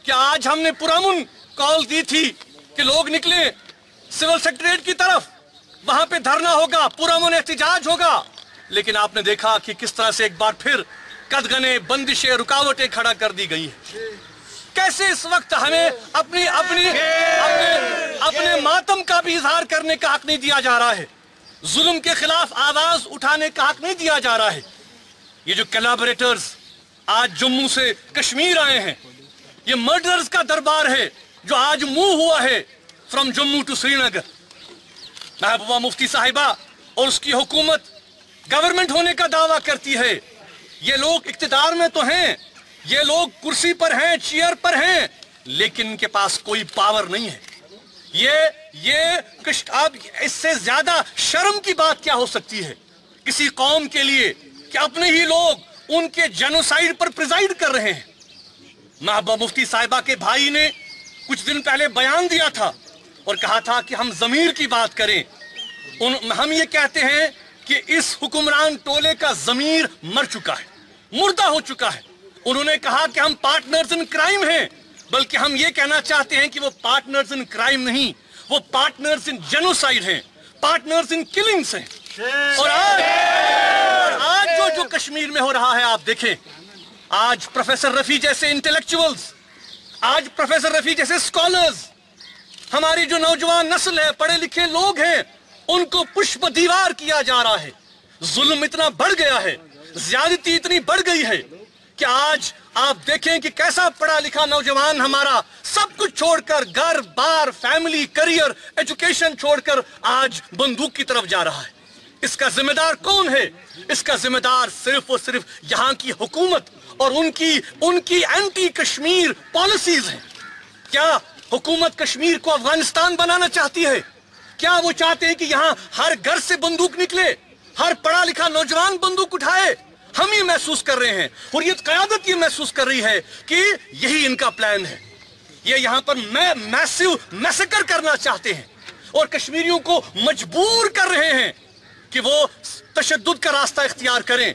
कि आज हमने पुरअमन कॉल दी थी कि लोग निकले सिविल सेक्रेटरीट की तरफ, वहां पे धरना होगा, पुरअमन एहतिजाज होगा, लेकिन आपने देखा कि किस तरह से एक बार फिर कदगने, बंदिशें, रुकावटें खड़ा कर दी गई है। कैसे इस वक्त हमें अपने मातम का भी इजहार करने का हक नहीं दिया जा रहा है, जुल्म के खिलाफ आवाज उठाने का हक नहीं दिया जा रहा है। ये जो कोलैबोरेटर्स आज जम्मू से कश्मीर आए हैं, ये मर्डरर्स का दरबार है जो आज मूव हुआ है फ्रॉम जम्मू टू श्रीनगर। महबूबा मुफ्ती साहिबा और उसकी हुकूमत गवर्नमेंट होने का दावा करती है। ये लोग इक्तिदार में तो हैं, ये लोग कुर्सी पर हैं, चेयर पर हैं, लेकिन इनके पास कोई पावर नहीं है। अब इससे ज्यादा शर्म की बात क्या हो सकती है किसी कौम के लिए कि अपने ही लोग उनके जेनोसाइड पर प्रिजाइड कर रहे हैं। महबूबा मुफ्ती साहिबा के भाई ने कुछ दिन पहले बयान दिया था और कहा था कि हम जमीर की बात करें। हम ये कहते हैं कि इस हुक्मरान टोले का जमीर मर चुका है, मुर्दा हो चुका है। उन्होंने कहा कि हम पार्टनर्स इन क्राइम हैं, बल्कि हम ये कहना चाहते हैं कि वो पार्टनर्स इन क्राइम नहीं, वो पार्टनर्स इन जेनोसाइड हैं, पार्टनर्स इन किलिंग्स हैं। और आज जो कश्मीर में हो रहा है, आप देखें, आज प्रोफेसर रफी जैसे इंटेलेक्चुअल्स, आज प्रोफेसर रफी जैसे स्कॉलर्स, हमारी जो नौजवान नस्ल है, पढ़े लिखे लोग हैं, उनको पुष्प दीवार किया जा रहा है। जुल्म इतना बढ़ गया है, ज्यादती इतनी बढ़ गई है कि आज आप देखें कि कैसा पढ़ा लिखा नौजवान हमारा सब कुछ छोड़कर, घर बार, फैमिली, करियर, एजुकेशन छोड़कर आज बंदूक की तरफ जा रहा है। इसका जिम्मेदार कौन है? इसका जिम्मेदार सिर्फ और सिर्फ यहाँ की हुकूमत और उनकी एंटी कश्मीर पॉलिसीज हैं। क्या हुकूमत कश्मीर को अफगानिस्तान बनाना चाहती है? क्या वो चाहते हैं कि यहाँ हर घर से बंदूक निकले, हर पढ़ा लिखा नौजवान बंदूक उठाए? हम ये महसूस कर रहे हैं, हुर्रियत क़यादत ये महसूस कर रही है कि यही इनका प्लान है। ये यहाँ पर मैसिव मैसेकर करना चाहते हैं और कश्मीरियों को मजबूर कर रहे हैं कि वो तशद्दुद का रास्ता इख्तियार करें।